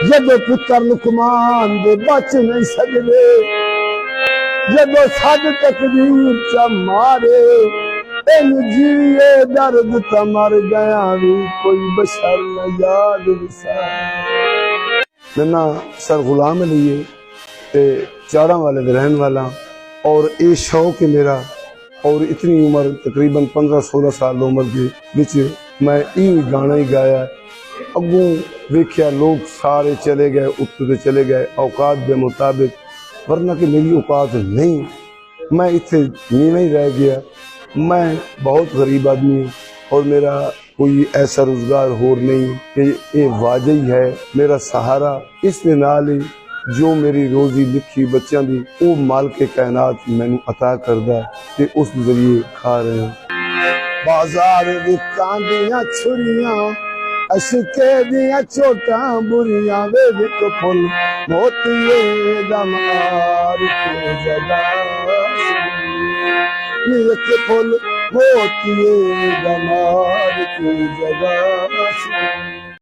जदों पुत्र लुकमान दे बच नहीं सकदे, जदों सद तकदीर च मारे, इन जीए दर्द त मर गया भी कोई बशर न याद विसारे। मैं सर गुलाम लिए ते चाड़ा वाले दे रहन वाला और ये शौक है मेरा। और इतनी उम्र तकरीबन 15-16 साल उम्र के विच मैं ये गाना ही गाया। अगों वेख्या लोग सारे चले गए, उत्ते चले गए औकात के मुताबिक, वरना कि मेरी औकात नहीं, मैं इतने नीवा ही रह गया। मैं बहुत गरीब आदमी हूँ और मेरा कोई ऐसा रोजगार होर नहीं कि ये वाजह ही है मेरा सहारा। इस दे नाल ही जो मेरी रोजी लिखी बच्चों की वो माल के कायनात मैनू अता करदा ते उस जरिए खा रहे हैं। बाजार विकां दियां छुरियां, अशके दियां चोटां बुरियां, वे विक फुल मोतिये दा मार के जदा विक फुल मोतिये दा मार के जदा।